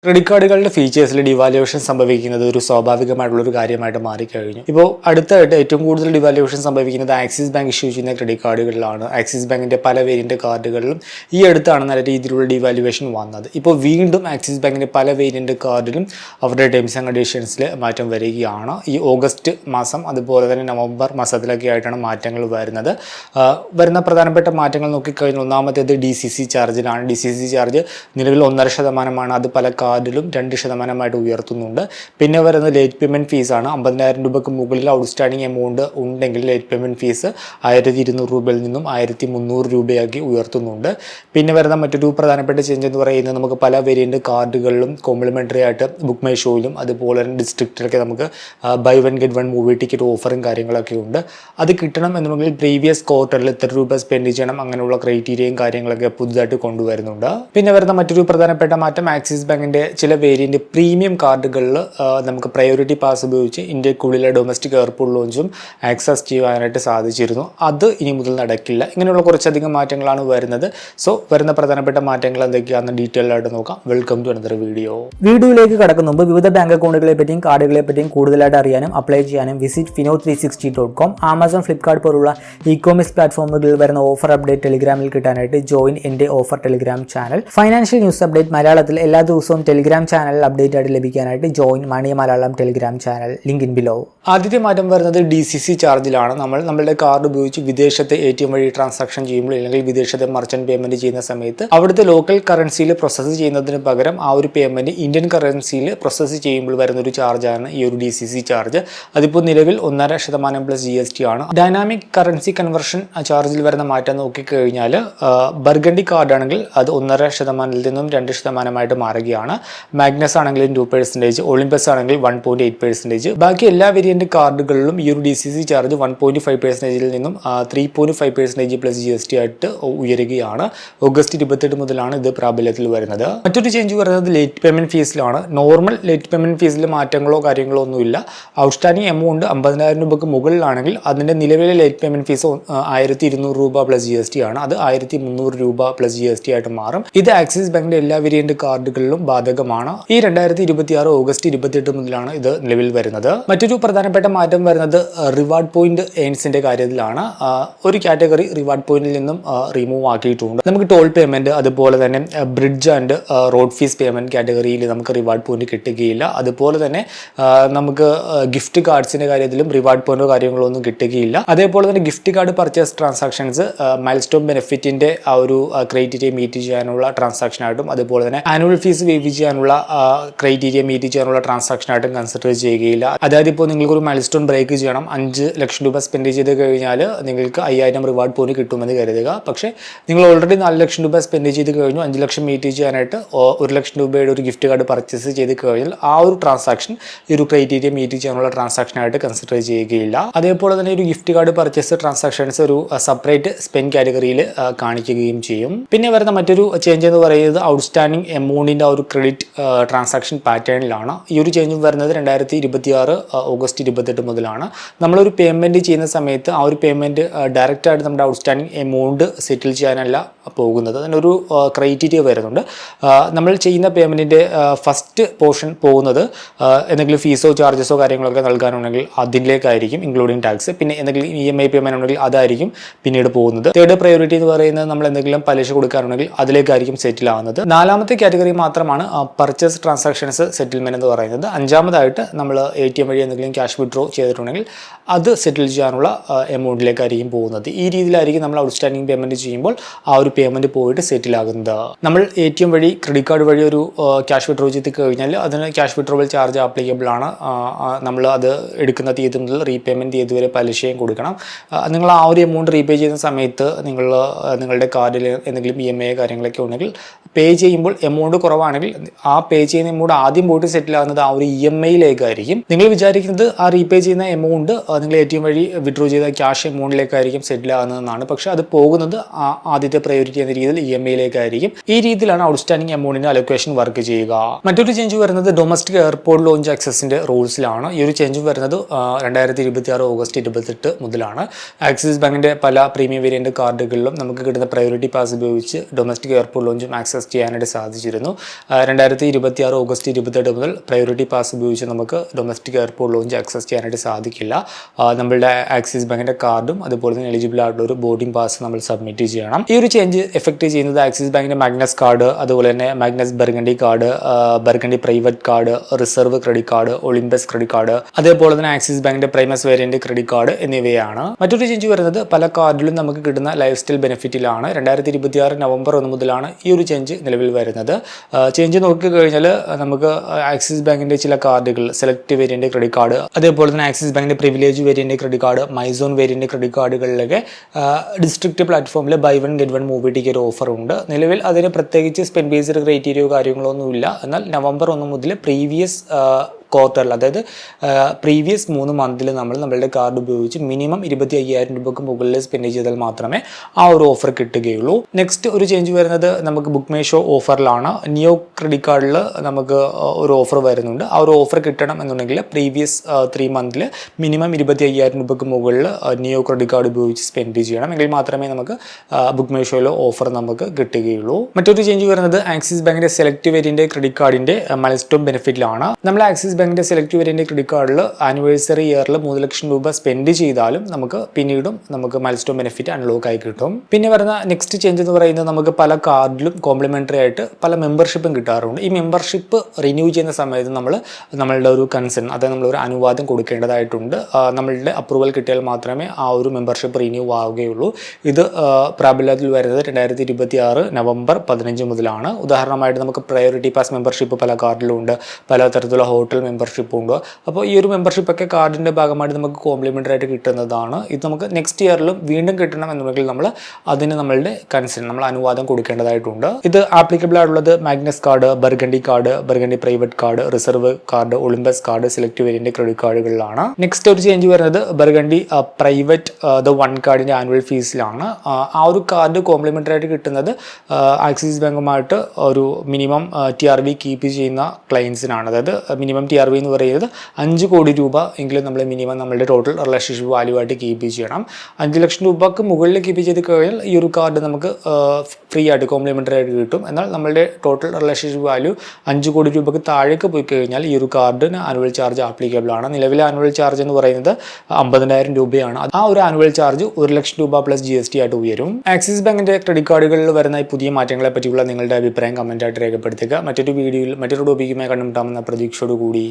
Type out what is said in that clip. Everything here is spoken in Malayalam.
ക്രെഡിറ്റ് കാർഡുകളുടെ ഫീച്ചേഴ്സിൽ ഡിവാലുവേഷൻ സംഭവിക്കുന്നത് ഒരു സ്വാഭാവികമായിട്ടുള്ളൊരു കാര്യമായിട്ട് മാറിക്കഴിഞ്ഞു. ഇപ്പോൾ അടുത്തായിട്ട് ഏറ്റവും കൂടുതൽ ഡിവാലുവേഷൻ സംഭവിക്കുന്നത് ആക്സിസ് ബാങ്ക് ഇഷ്യൂ ചെയ്യുന്ന ക്രെഡിറ്റ് കാർഡുകളിലാണ്. ആക്സിസ് ബാങ്കിൻ്റെ പല വേരിയൻ്റ് കാർഡുകളിലും ഈ അടുത്താണ് നല്ല രീതിയിലുള്ള ഡിവാലുവേഷൻ വന്നത്. ഇപ്പോൾ വീണ്ടും ആക്സിസ് ബാങ്കിൻ്റെ പല വേരിയൻ്റ് കാർഡിലും അവരുടെ ടേംസ് ആൻഡ് കണ്ടീഷൻസിൽ മാറ്റം വരികയാണ്. ഈ ഓഗസ്റ്റ് മാസം അതുപോലെ തന്നെ നവംബർ മാസത്തിലൊക്കെ ആയിട്ടാണ് മാറ്റങ്ങൾ വരുന്നത്. വരുന്ന പ്രധാനപ്പെട്ട മാറ്റങ്ങൾ നോക്കിക്കഴിഞ്ഞാൽ ഒന്നാമത്തേത് DCC ചാർജിലാണ്. DCC ചാർജ് നിലവിൽ 1.5%. അത് പല കാർഡിലും 2% ഉയർത്തുന്നുണ്ട്. പിന്നെ വരുന്നത് ലേറ്റ് പേയ്മെൻറ്റ് ഫീസാണ്. 50,000 രൂപയ്ക്ക് മുകളിൽ ഔട്ട്സ്റ്റാൻഡിങ് എമൗണ്ട് ഉണ്ടെങ്കിൽ ലേറ്റ് പേയ്മെൻറ്റ് ഫീസ് 1,200 രൂപയിൽ നിന്നും 1,300 രൂപയാക്കി ഉയർത്തുന്നുണ്ട്. പിന്നെ വരുന്ന മറ്റൊരു പ്രധാനപ്പെട്ട ചേഞ്ച് എന്ന് പറയുന്നത് നമുക്ക് പല വേരിയൻ്റ് കാർഡുകളിലും കോംപ്ലിമെൻ്ററി ആയിട്ട് ബുക്ക് മൈ ഷോയിലും അതുപോലെ തന്നെ ഡിസ്ട്രിക്റ്റിലൊക്കെ നമുക്ക് buy one get one movie ticket ഓഫറും കാര്യങ്ങളൊക്കെ ഉണ്ട്. അത് കിട്ടണം എന്നുണ്ടെങ്കിൽ പ്രീവിയസ് ക്വാർട്ടറിൽ എത്ര രൂപ സ്പെൻഡ് ചെയ്യണം അങ്ങനെയുള്ള ക്രൈറ്റീരിയയും കാര്യങ്ങളൊക്കെ പുതുതായിട്ട് കൊണ്ടുവരുന്നുണ്ട്. പിന്നെ വരുന്ന മറ്റൊരു പ്രധാനപ്പെട്ട മാറ്റം ആക്സിസ് ബാങ്കിൻ്റെ ചില വേരിയൻ്റ് പ്രീമിയം കാർഡുകളിൽ നമുക്ക് പ്രയോറിറ്റി പാസ് ഉപയോഗിച്ച് ഇന്ത്യക്കുള്ളിലെ ഡൊമസ്റ്റിക് എയർപോർട്ട് ലോഞ്ചും ആക്സസ് ചെയ്യാനായിട്ട് സാധിച്ചിരുന്നു. അത് ഇനി മുതൽ നടക്കില്ല. ഇങ്ങനെയുള്ള കുറച്ചധികം മാറ്റങ്ങളാണ് വരുന്നത്. സോ വരുന്ന പ്രധാനപ്പെട്ട മാറ്റങ്ങൾ എന്തൊക്കെയാണെന്ന് ഡീറ്റെയിൽ ആയിട്ട് നോക്കാം. Welcome to another video. വീഡിയോയിലേക്ക് കടക്കുന്ന മുമ്പ് വിവിധ ബാങ്ക് അക്കൗണ്ടുകളെ പറ്റിയും കാർഡുകളെ പറ്റിയും കൂടുതലായിട്ട് അറിയാനും അപ്ലൈ ചെയ്യാനും വിസിറ്റ് fino360.com, ആമസോൺ, ഫ്ലിപ്കാർട്ട് പോലുള്ള ഇ-കോമേഴ്സ് പ്ലാറ്റ്ഫോമുകളിൽ വരുന്ന ഓഫർ അപ്ഡേറ്റ് ടെലിഗ്രാമിൽ കിട്ടാനായിട്ട് ജോയിൻ എൻ്റെ offer Telegram channel. Financial news update മലയാളത്തിൽ എല്ലാ ദിവസവും ടെലിഗ്രാം ചാനൽ അപ്ഡേറ്റ് ആയിട്ട് ലഭിക്കാനായിട്ട് join money Malayalam Telegram channel, link in below. ആദ്യത്തെ മാറ്റം വരുന്നത് DCC ചാർജിലാണ്. നമ്മളുടെ കാർഡ് ഉപയോഗിച്ച് വിദേശത്തെ ATM വഴി ട്രാൻസാക്ഷൻ ചെയ്യുമ്പോൾ അല്ലെങ്കിൽ വിദേശത്തെ മർച്ചന്റ് പേയ്മെന്റ് ചെയ്യുന്ന സമയത്ത് അവിടുത്തെ ലോക്കൽ കറൻസിയിൽ പ്രോസസ്സ് ചെയ്യുന്നതിന് പകരം ആ ഒരു പേയ്മെന്റ് ഇന്ത്യൻ കറൻസിയിൽ പ്രോസസ്സ് ചെയ്യുമ്പോൾ വരുന്ന ഒരു ചാർജാണ് ഈ ഒരു DCC ചാർജ്. അതിപ്പോൾ നിലവിൽ 1.5% പ്ലസ് GST ആണ്. ഡൈനാമിക് കറൻസി കൺവെർഷൻ ചാർജിൽ വരുന്ന മാറ്റം നോക്കിക്കഴിഞ്ഞാൽ ബർഗണ്ടി കാർഡാണെങ്കിൽ അത് 1.5%-ൽ നിന്നും 2% മാറുകയാണ്. മാഗ്നസ് ആണെങ്കിലും 2%, ഒളിമ്പസ് ആണെങ്കിൽ 1.8%. ബാക്കി എല്ലാ വേരിയന്റ് കാർഡുകളിലും ഈ ഒരു DCC ചാർജ് 1.5%-ൽ നിന്നും 3.5% പ്ലസ് GST ആയിട്ട് ഉയരുകയാണ്. ഓഗസ്റ്റ് 28 മുതലാണ് ഇത് പ്രാബല്യത്തിൽ വരുന്നത്. മറ്റൊരു ചേഞ്ച് വരുന്നത് ലേറ്റ് പേയ്മെന്റ് ഫീസിലാണ്. നോർമൽ ലേറ്റ് പേയ്മെന്റ് ഫീസിൽ മാറ്റങ്ങളോ കാര്യങ്ങളോ ഒന്നുമില്ല. ഔട്ട്സ്റ്റാൻഡിങ് എമൗണ്ട് 50,000 രൂപയ്ക്ക് മുകളിലാണെങ്കിൽ അതിന്റെ നിലവിലെ ലേറ്റ് പേയ്മെന്റ് ഫീസ് 1,200 രൂപ പ്ലസ് GST ആണ്. അത് 1,300 രൂപ പ്ലസ് GST ആയിട്ട് മാറും. ഇത് ആക്സിസ് ബാങ്കിന്റെ എല്ലാ വേരിയന്റ് കാർഡുകളിലും ബാധകമാണ്. ഈ 2026 ഓഗസ്റ്റ് 28 മുതലാണ് ഇത് നിലവിൽ വരുന്നത്. മറ്റൊരു പ്രധാനപ്പെട്ട മാറ്റം വരുന്നത് റിവാർഡ് പോയിന്റ് ഏൺസിന്റെ കാര്യത്തിലാണ്. ഒരു കാറ്റഗറി റിവാർഡ് പോയിന്റിൽ നിന്നും റിമൂവ് ആക്കിയിട്ടുണ്ട്. നമുക്ക് ടോൾ പേയ്മെന്റ് അതുപോലെ തന്നെ bridge and road fees payment കാറ്റഗറിയിൽ നമുക്ക് റിവാർഡ് പോയിന്റ് കിട്ടുകയില്ല. അതുപോലെ തന്നെ നമുക്ക് ഗിഫ്റ്റ് കാർഡ്സിന്റെ കാര്യത്തിലും റിവാർഡ് പോയിന്റോ കാര്യങ്ങളോ ഒന്നും കിട്ടുകയില്ല. അതേപോലെ തന്നെ gift card purchase transactions milestone ബെനിഫിറ്റിന്റെ ആ ഒരു ക്രൈറ്റീരിയ മീറ്റ് ചെയ്യാനുള്ള ട്രാൻസാക്ഷൻ ആയിട്ടും അതുപോലെ തന്നെ ആനുവൽ ഫീസ് വേവ് ചെയ്യാനുള്ള ക്രൈറ്റീരിയ മീറ്റ് ചെയ്യാനുള്ള ട്രാൻസാക്ഷൻ ആയിട്ടും കൺസിഡർ ചെയ്യുകയില്ല. അതായത് ഇപ്പോൾ നിങ്ങൾക്കൊരു മൈൽ സ്റ്റോൺ ബ്രേക്ക് ചെയ്യണം, 5 ലക്ഷം രൂപ സ്പെൻഡ് ചെയ്ത് കഴിഞ്ഞാൽ നിങ്ങൾക്ക് 5,000 റിവാർഡ് പോയിന്റ് കിട്ടുമെന്ന് കരുതുക. പക്ഷേ നിങ്ങൾ ഓൾറെഡി 4 ലക്ഷം രൂപ സ്പെൻഡ് ചെയ്ത് കഴിഞ്ഞു, 5 ലക്ഷം മീറ്റ് ചെയ്യാനായിട്ട് 1 ലക്ഷം രൂപയുടെ ഒരു ഗിഫ്റ്റ് കാർഡ് പർച്ചേസ് ചെയ്ത് കഴിഞ്ഞാൽ ആ ഒരു ട്രാൻസാക്ഷൻ ഈ ഒരു ക്രൈറ്റീരിയ മീറ്റ് ചെയ്യാനുള്ള ട്രാൻസാക്ഷൻ ആയിട്ട് കൺസിഡർ ചെയ്യുകയില്ല. അതേപോലെ തന്നെ ഒരു ഗിഫ്റ്റ് കാർഡ് പർച്ചേസ് ട്രാൻസാക്ഷൻസ് ഒരു സെപ്പറേറ്റ് സ്പെൻഡ് കാറ്റഗറിയിൽ കാണിക്കുകയും ചെയ്യും. പിന്നെ വരുന്ന മറ്റൊരു ചേഞ്ച് എന്ന് പറയുന്നത് ഔട്ട്സ്റ്റാൻഡിങ് എമൗണ്ടിന്റെ ഒരു ക്രെഡിറ്റ് ട്രാൻസാക്ഷൻ പാറ്റേണിലാണ്. ഈ ഒരു ചേഞ്ചും വരുന്നത് 2026 ഓഗസ്റ്റ് 28 മുതലാണ്. നമ്മളൊരു പേയ്മെന്റ് ചെയ്യുന്ന സമയത്ത് ആ ഒരു പേയ്മെന്റ് ഡയറക്റ്റ് ആയിട്ട് നമ്മുടെ ഔട്ട്സ്റ്റാൻഡിങ് എമൗണ്ട് സെറ്റിൽ ചെയ്യാനല്ല പോകുന്നത്. അതിനൊരു ക്രൈറ്റീരിയ വരുന്നുണ്ട്. നമ്മൾ ചെയ്യുന്ന പേയ്മെന്റിന്റെ ഫസ്റ്റ് പോർഷൻ പോകുന്നത് എന്തെങ്കിലും ഫീസോ ചാർജസോ കാര്യങ്ങളൊക്കെ നൽകാനുണ്ടെങ്കിൽ അതിലേക്കായിരിക്കും ഇൻക്ലൂഡിങ് ടാക്സ്. പിന്നെ എന്തെങ്കിലും EMI പേയ്മെന്റ് ഉണ്ടെങ്കിൽ അതായിരിക്കും പിന്നീട് പോകുന്നത്. തേർഡ് പ്രയോറിറ്റി എന്ന് പറയുന്നത് നമ്മൾ എന്തെങ്കിലും പലിശ കൊടുക്കാനുണ്ടെങ്കിൽ അതിലേക്കായിരിക്കും സെറ്റിൽ ആവുന്നത്. 4ാമത്തെ കാറ്റഗറി മാത്രമാണ് പർച്ചേസ് ട്രാൻസാക്ഷൻസ് സെറ്റിൽമെന്റ് എന്ന് പറയുന്നത്. 5ാമതായിട്ട് നമ്മൾ ATM വഴി എന്തെങ്കിലും ക്യാഷ് വിഡ്രോ ചെയ്തിട്ടുണ്ടെങ്കിൽ അത് സെറ്റിൽ ചെയ്യാനുള്ള എമൗണ്ടിലേക്കായിരിക്കും പോകുന്നത്. ഈ രീതിയിലായിരിക്കും നമ്മൾ ഔട്ട്സ്റ്റാൻഡിങ് പേയ്മെന്റ് ചെയ്യുമ്പോൾ ആ ഒരു പേയ്മെന്റ് പോയിട്ട് സെറ്റിൽ ആകുന്നത്. നമ്മൾ ATM വഴി ക്രെഡിറ്റ് കാർഡ് വഴി ഒരു ക്യാഷ് വിഡ്രോ ചെയ്ത് കഴിഞ്ഞാൽ അതിന് ക്യാഷ് വിഡ്രോവൽ ചാർജ് ആപ്ലിക്കബിൾ ആണ്. നമ്മൾ അത് എടുക്കുന്ന തീയതി മുതൽ റീപേയ്മെന്റ് തീയതി വരെ പലിശയും കൊടുക്കണം. നിങ്ങൾ ആ ഒരു എമൗണ്ട് റീപേ ചെയ്യുന്ന സമയത്ത് നിങ്ങളുടെ കാർഡിൽ എന്തെങ്കിലും EMI കാര്യങ്ങളൊക്കെ ഉണ്ടെങ്കിൽ പേ ചെയ്യുമ്പോൾ എമൗണ്ട് കുറവാണെങ്കിൽ ആ പേ ചെയ്യുന്ന എമൗണ്ട് ആദ്യം പോയിട്ട് സെറ്റിൽ ആകുന്നത് ആ ഒരു EMI-യിലേക്കായിരിക്കും. നിങ്ങൾ വിചാരിക്കുന്നത് ആ റീപേ ചെയ്യുന്ന എമൗണ്ട് നിങ്ങൾ ATM വഴി വിഡ്രോ ചെയ്ത ക്യാഷ് എമൗണ്ടിലേക്കായിരിക്കും സെറ്റിൽ ആകുന്നതെന്നാണ്. പക്ഷേ അത് പോകുന്നത് ആദ്യത്തെ പ്രയോറിറ്റി പ്രയോറിറ്റി എന്ന രീതിയിൽ EMI ആയിരിക്കും. ഈ രീതിയിലാണ് ഔട്ട്സ്റ്റാൻഡിംഗ് എമൗണ്ടിന്റെ അലോക്കേഷൻ വർക്ക് ചെയ്യുക. മറ്റൊരു ചേഞ്ച് വരുന്നത് ഡൊമസ്റ്റിക് എയർപോർട്ട് ലോഞ്ച് ആക്സസിന്റെ റൂൾസിലാണ്. ഈ ഒരു ചേഞ്ച് വരുന്നത് 2026 ഓഗസ്റ്റ് 28 മുതലാണ്. ആക്സിസ് ബാങ്കിന്റെ പല പ്രീമിയം വേരിയന്റ് കാർഡുകളിലും നമുക്ക് കിട്ടുന്ന പ്രയോറിറ്റി പാസ് ഉപയോഗിച്ച് ഡൊമസ്റ്റിക് എയർപോർട്ട് ലോഞ്ചും ആക്സസ് ചെയ്യാനായിട്ട് സാധിച്ചിരുന്നു. 2026 ഓഗസ്റ്റ് 28 മുതൽ പ്രയോറിറ്റി പാസ് ഉപയോഗിച്ച് നമുക്ക് ഡൊമസ്റ്റിക് എയർപോർട്ട് ലോഞ്ച് ആക്സസ് ചെയ്യാനായിട്ട് സാധിക്കില്ല. നമ്മളുടെ ആക്സിസ് ബാങ്കിന്റെ കാർഡും അതുപോലെ തന്നെ എലിജിബിൾ ആയിട്ടുള്ള ഒരു ബോർഡിംഗ് പാസ് നമ്മൾ സബ്മിറ്റ് ചെയ്യണം. ഈ ഒരു ചേഞ്ച് എഫക്ട് ചെയ്യുന്നത് ആക്സിസ് ബാങ്കിന്റെ മാഗ്നസ് കാർഡ്, അതുപോലെ തന്നെ Magnus burgundy card, Burgundy private card, reserve credit card, Olympus credit card, അതേപോലെ തന്നെ ആക്സിസ് ബാങ്കിന്റെ പ്രൈമസ് വേരിയന്റ് ക്രെഡിറ്റ് കാർഡ് എന്നിവയാണ്. മറ്റൊരു ചേഞ്ച് വരുന്നത് പല കാർഡിലും നമുക്ക് കിട്ടുന്ന ലൈഫ് സ്റ്റൈൽ ബെനിഫിറ്റിലാണ്. 2026 നവംബർ 1 മുതലാണ് ഈ ഒരു ചേഞ്ച് നിലവിൽ വരുന്നത്. ചേഞ്ച് നോക്കിക്കഴിഞ്ഞാൽ നമുക്ക് ആക്സിസ് ബാങ്കിന്റെ ചില കാർഡുകൾ സെലക്ട് വേരിയന്റ് ക്രെഡിറ്റ് കാർഡ്, അതേപോലെ തന്നെ ആക്സിസ് ബാങ്കിന്റെ privilege variant credit card, my zone variant credit കാർഡുകളിലൊക്കെ ഡിസ്ട്രിക്ട് പ്ലാറ്റ്ഫോമിൽ buy one get one movie ticket offer ഉണ്ട്. നിലവിൽ അതിന് പ്രത്യേകിച്ച് സ്പെൻഡ് ബേസ്ഡ് ക്രൈറ്റീരിയോ കാര്യങ്ങളൊന്നുമില്ല. എന്നാൽ നവംബർ 1 മുതൽ പ്രീവിയസ് ക്വാർട്ടറിൽ, അതായത് പ്രീവിയസ് 3 മന്തിൽ നമ്മളുടെ കാർഡ് ഉപയോഗിച്ച് മിനിമം 25,000 രൂപയ്ക്ക് മുകളിൽ സ്പെൻഡ് ചെയ്താൽ മാത്രമേ ആ ഒരു ഓഫർ കിട്ടുകയുള്ളൂ. നെക്സ്റ്റ് ഒരു ചേഞ്ച് വരുന്നത് നമുക്ക് ബുക്ക് മൈ ഷോ ഓഫറിലാണ്. നിയോ ക്രെഡിറ്റ് കാർഡിൽ നമുക്ക് ഒരു ഓഫർ വരുന്നുണ്ട്. ആ ഒരു ഓഫർ കിട്ടണം എന്നുണ്ടെങ്കിൽ പ്രീവിയസ് 3 മന്തിൽ മിനിമം 25,000 രൂപയ്ക്ക് മുകളിൽ നിയോ ക്രെഡിറ്റ് കാർഡ് ഉപയോഗിച്ച് സ്പെൻഡ് ചെയ്യണം. എങ്കിൽ മാത്രമേ നമുക്ക് ബുക്ക് മൈ ഷോയിലെ ഓഫർ നമുക്ക് കിട്ടുകയുള്ളൂ. മറ്റൊരു ചേഞ്ച് വരുന്നത് ആക്സിസ് ബാങ്കിന്റെ സെലക്ട് വേരിയന്റ് ക്രെഡിറ്റ് കാർഡിന്റെ മൈൽസ്റ്റോൺ ബെനിഫിറ്റിലാണ്. നമ്മൾ ആക്സിസ് ബാങ്കിന്റെ സെലക്ട് വേരിയന്റ് ക്രെഡിറ്റ് കാർഡിൽ ആനിവേഴ്സറി ഇയറിൽ 3 ലക്ഷം രൂപ സ്പെൻഡ് ചെയ്താലും നമുക്ക് പിന്നീടും നമുക്ക് മൈൽസ്റ്റോൺ ബെനിഫിറ്റ് അൺലോക്ക് ആയി കിട്ടും. പിന്നെ വരുന്ന നെക്സ്റ്റ് ചേഞ്ച് എന്ന് പറയുന്നത് നമുക്ക് പല കാർഡിലും കോംപ്ലിമെന്ററി ആയിട്ട് പല മെമ്പർഷിപ്പും കിട്ടാറുണ്ട്. ഈ മെമ്പർഷിപ്പ് റിന്യൂ ചെയ്യുന്ന സമയത്ത് നമ്മളുടെ ഒരു കൺസേൺ, അതായത് നമ്മളൊരു അനുവാദം കൊടുക്കേണ്ടതായിട്ടുണ്ട്. നമ്മളുടെ അപ്രൂവൽ കിട്ടിയാൽ മാത്രമേ ആ ഒരു മെമ്പർഷിപ്പ് റിന്യൂ ആവുകയുള്ളൂ. ഇത് പ്രാബല്യത്തിൽ വരുന്നത് 2026 നവംബർ 15 മുതലാണ്. ഉദാഹരണമായിട്ട് നമുക്ക് പ്രയോറിറ്റി പാസ് മെമ്പർഷിപ്പ് പല കാർഡിലും ഉണ്ട്, പല തരത്തിലുള്ള ഹോട്ടൽ മെമ്പർഷിപ്പ് ഉണ്ട്. അപ്പോൾ ഈ ഒരു മെമ്പർഷിപ്പൊക്കെ കാർഡിൻ്റെ ഭാഗമായിട്ട് നമുക്ക് കോംപ്ലിമെൻ്ററി ആയിട്ട് കിട്ടുന്നതാണ്. ഇത് നമുക്ക് നെക്സ്റ്റ് ഇയറിലും വീണ്ടും കിട്ടണം എന്നുണ്ടെങ്കിൽ അതിന് നമ്മളുടെ കൺസേൺ, നമ്മൾ അനുവാദം കൊടുക്കേണ്ടതായിട്ടുണ്ട്. ഇത് ആപ്ലിക്കബിൾ ആയിട്ടുള്ളത് Magnus card, Burgundy card, Burgundy private card, reserve card, Olympus card, select variant credit കാർഡുകളിലാണ്. നെക്സ്റ്റ് ഒരു ചേഞ്ച് വരുന്നത് ബർഗണ്ടി പ്രൈവറ്റ് വൺ കാർഡിന്റെ ആനുവൽ ഫീസിലാണ്. ആ ഒരു കാർഡ് കോംപ്ലിമെൻ്ററി ആയിട്ട് കിട്ടുന്നത് ആക്സിസ് ബാങ്കുമായിട്ട് ഒരു മിനിമം TRV കീപ്പ് ചെയ്യുന്ന ക്ലയൻസിനാണ്. അതായത് മിനിമം TRV എന്ന് പറയുന്നത് 5 കോടി രൂപ എങ്കിലും നമ്മൾ മിനിമം നമ്മളുടെ ടോട്ടൽ റിലേഷൻഷിപ്പ് വാല്യൂ ആയിട്ട് കീപ്പ് ചെയ്യണം. 5 ലക്ഷം രൂപക്ക് മുകളിൽ കീപ്പ് ചെയ്ത് കഴിഞ്ഞാൽ ഈ ഒരു കാർഡ് നമുക്ക് ഫ്രീ ആയിട്ട് കോംപ്ലിമെൻ്ററി ആയിട്ട് കിട്ടും. എന്നാൽ നമ്മളുടെ ടോട്ടൽ റിലേഷൻഷിപ്പ് വാല്യൂ 5 കോടി രൂപക്ക് താഴേക്ക് പോയി കഴിഞ്ഞാൽ ഈ ഒരു കാർഡിന് ആനുവൽ ചാർജ് ആപ്ലിക്കബിൾ ആണ്. നിലവിലെ ആനുവൽ ചാർജ് എന്ന് പറയുന്നത് 50,000 രൂപയാണ്. ആ ഒരു ആനുവൽ ചാർജ് 1 ലക്ഷം രൂപ പ്ലസ് GST ആയിട്ട് ഉയരും. ആക്സിസ് ബാങ്കിന്റെ ക്രെഡിറ്റ് കാർഡുകളിൽ വരുന്ന ഈ പുതിയ മാറ്റങ്ങളെ പറ്റിയുള്ള നിങ്ങളുടെ അഭിപ്രായം കമന്റ് ആയിട്ട് രേഖപ്പെടുത്തുക. മറ്റൊരു വീഡിയോയിൽ മറ്റൊരു ടോപ്പിക്കുമായി കണ്ടുമുട്ടാമെന്ന പ്രതീക്ഷയോടുകൂടി